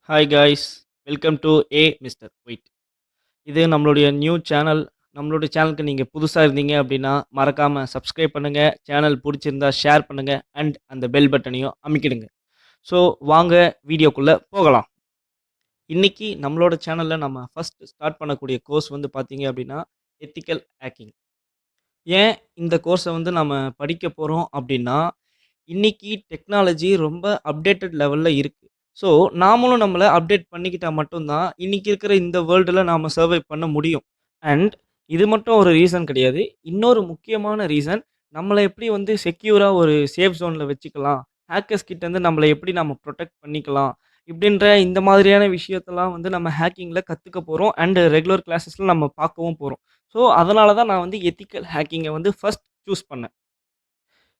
Hi guys, welcome to mister white. இது நம்மளுடைய new channel. நம்மளுடைய சேனலுக்கு நீங்கள் புதுசாக இருந்தீங்க அப்படின்னா மறக்காமல் சப்ஸ்கிரைப் பண்ணுங்கள். சேனல் பிடிச்சிருந்தா ஷேர் பண்ணுங்கள் அண்ட் அந்த பெல் பட்டனையும் அமைக்கிடுங்க. ஸோ வாங்க வீடியோக்குள்ளே போகலாம். இன்றைக்கி நம்மளோட சேனலில் நம்ம ஃபஸ்ட் ஸ்டார்ட் பண்ணக்கூடிய கோர்ஸ் வந்து பார்த்தீங்க அப்படின்னா எத்திக்கல் ஹேக்கிங். ஏன் இந்த கோர்ஸை வந்து நம்ம படிக்க போகிறோம் அப்படின்னா, இன்னைக்கு டெக்னாலஜி ரொம்ப அப்டேட்டட் லெவலில் இருக்குது. ஸோ நாமளும் நம்மளை அப்டேட் பண்ணிக்கிட்டால் மட்டும்தான் இன்னைக்கு இருக்கிற இந்த வேர்ல்டில் நாம் சர்வை பண்ண முடியும். அண்ட் இது மட்டும் ஒரு ரீசன் கிடையாது. இன்னொரு முக்கியமான ரீசன், நம்மளை எப்படி வந்து செக்யூராக ஒரு சேஃப் ஜோனில் வச்சுக்கலாம், ஹேக்கர்ஸ் கிட்டேருந்து நம்மளை எப்படி நம்ம ப்ரொடெக்ட் பண்ணிக்கலாம், இப்படின்ற இந்த மாதிரியான விஷயத்தெல்லாம் வந்து நம்ம ஹேக்கிங்கில் கற்றுக்க போகிறோம். அண்டு ரெகுலர் கிளாஸஸில் நம்ம பார்க்கவும் போகிறோம். ஸோ அதனால தான் நான் வந்து எத்திக்கல் ஹேக்கிங்கை வந்து ஃபஸ்ட் சூஸ் பண்ணேன்.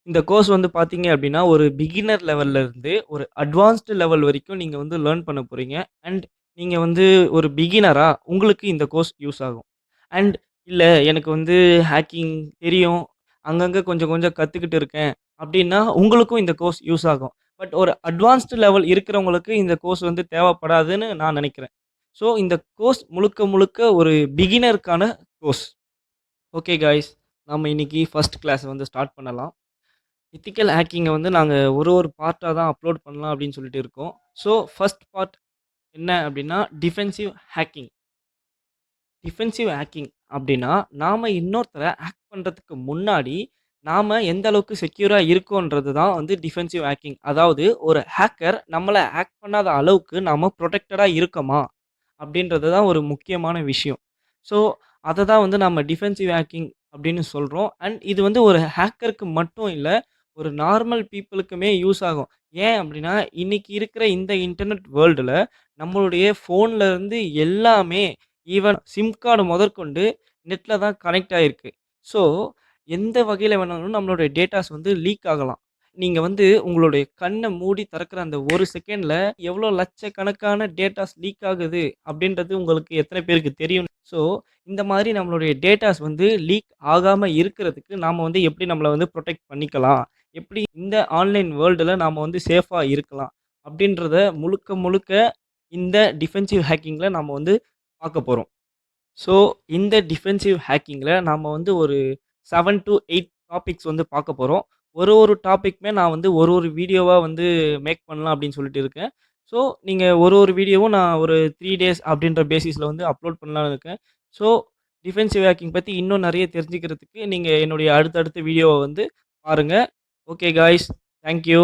இந்த கோர்ஸ் வந்து பார்த்தீங்க அப்படின்னா, ஒரு பிகினர் லெவல்ல இருந்து ஒரு அட்வான்ஸ்டு லெவல் வரைக்கும் நீங்க வந்து லேர்ன் பண்ண போறீங்க. அண்ட் நீங்க வந்து ஒரு பிகினரா உங்களுக்கு இந்த கோர்ஸ் யூஸ் ஆகும். அண்ட் இல்ல எனக்கு வந்து ஹேக்கிங் தெரியும், அங்கங்க கொஞ்சம் கொஞ்சம் கத்துக்கிட்டு இருக்கேன் அப்படின்னா, உங்களுக்கும் இந்த கோர்ஸ் யூஸ் ஆகும். பட் ஒரு அட்வான்ஸ்டு லெவல் இருக்கிறவங்களுக்கு இந்த கோர்ஸ் வந்து தேவைப்படாதுன்னு நான் நினைக்கிறேன். ஸோ இந்த கோர்ஸ் முழுக்க முழுக்க ஒரு பிகினருக்கான கோர்ஸ். ஓகே காய்ஸ், நம்ம இன்னைக்கு ஃபர்ஸ்ட் கிளாஸ் வந்து ஸ்டார்ட் பண்ணலாம். எத்திக்கல் ஹேக்கிங்கை வந்து நாங்கள் ஒரு ஒரு பார்ட்டாக தான் அப்லோட் பண்ணலாம் அப்படின்னு சொல்லிட்டு இருக்கோம். ஸோ ஃபர்ஸ்ட் பார்ட் என்ன அப்படின்னா டிஃபென்சிவ் ஹேக்கிங். டிஃபென்சிவ் ஹேக்கிங் அப்படின்னா, நாம் இன்னொருத்தரை ஹேக் பண்ணுறதுக்கு முன்னாடி நாம் எந்த அளவுக்கு செக்யூராக இருக்கோன்றது தான் வந்து டிஃபென்சிவ் ஹேக்கிங். அதாவது ஒரு ஹேக்கர் நம்மளை ஹேக் பண்ணாத அளவுக்கு நாம் ப்ரொடெக்டடாக இருக்கோமா அப்படின்றது தான் ஒரு முக்கியமான விஷயம். ஸோ அதை தான் வந்து நம்ம டிஃபென்சிவ் ஹேக்கிங் அப்படின்னு சொல்கிறோம். அண்ட் இது வந்து ஒரு ஹேக்கருக்கு மட்டும் இல்லை, ஒரு நார்மல் பீப்புளுக்குமே யூஸ் ஆகும். ஏன் அப்படின்னா, இன்னைக்கு இருக்கிற இந்த இன்டர்நெட் வேர்ல்டில் நம்மளுடைய ஃபோன்ல இருந்து எல்லாமே, ஈவன் சிம் கார்டு முதற்கொண்டு நெட்டில் தான் கனெக்ட் ஆகிருக்கு. ஸோ எந்த வகையில் வேணாலும் நம்மளுடைய டேட்டாஸ் வந்து லீக் ஆகலாம். நீங்கள் வந்து உங்களுடைய கண்ணை மூடி திறக்கிற அந்த ஒரு செகண்டில் எவ்வளோ லட்சக்கணக்கான டேட்டாஸ் லீக் ஆகுது அப்படின்றது உங்களுக்கு எத்தனை பேருக்கு தெரியும்? ஸோ இந்த மாதிரி நம்மளுடைய டேட்டாஸ் வந்து லீக் ஆகாமல் இருக்கிறதுக்கு நாம் வந்து எப்படி நம்மளை வந்து ப்ரொடெக்ட் பண்ணிக்கலாம், எப்படி இந்த ஆன்லைன் வேர்ல்டில் நாம் வந்து சேஃபாக இருக்கலாம் அப்படின்றத முழுக்க முழுக்க இந்த டிஃபென்சிவ் ஹேக்கிங்கில் நாம் வந்து பார்க்க போகிறோம். ஸோ இந்த டிஃபென்சிவ் ஹேக்கிங்கில் நாம் வந்து ஒரு 7 to 8 டாபிக்ஸ் வந்து பார்க்க போகிறோம். ஒரு ஒரு டாபிக்குமே நான் வந்து ஒரு ஒரு வீடியோவாக வந்து மேக் பண்ணலாம் அப்படின்னு சொல்லிட்டு இருக்கேன். ஸோ நீங்கள் ஒரு ஒரு வீடியோவும் நான் ஒரு 3 டேஸ் அப்படின்ற பேசிஸில் வந்து அப்லோட் பண்ணலான்னு இருக்கேன். ஸோ டிஃபென்சிவ் ஹேக்கிங் பற்றி இன்னும் நிறைய தெரிஞ்சுக்கிறதுக்கு நீங்கள் என்னுடைய அடுத்தடுத்த வீடியோவை வந்து பாருங்கள். Okay guys, thank you.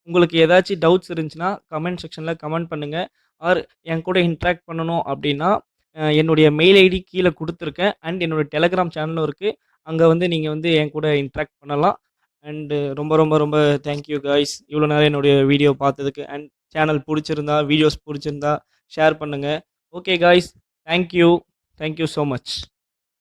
உங்களுக்கு ஏதாச்சும் டவுட்ஸ் இருந்துச்சுன்னா கமெண்ட் செக்ஷனில் கமெண்ட் பண்ணுங்கள். ஆர் என் கூட இன்ட்ராக்ட் பண்ணணும் அப்படின்னா என்னுடைய மெயில் ஐடி கீழே கொடுத்துருக்கேன். அண்ட் என்னோட டெலகிராம் சேனலும் இருக்குது. அங்கே வந்து நீங்கள் வந்து என் கூட இன்ட்ராக்ட் பண்ணலாம். அண்டு ரொம்ப ரொம்ப ரொம்ப தேங்க் யூ காய்ஸ், இவ்வளோ நேரம் என்னுடைய வீடியோ பார்த்ததுக்கு. அண்ட் சேனல் பிடிச்சிருந்தா, வீடியோஸ் பிடிச்சிருந்தா ஷேர் பண்ணுங்கள். Okay guys, thank you so much.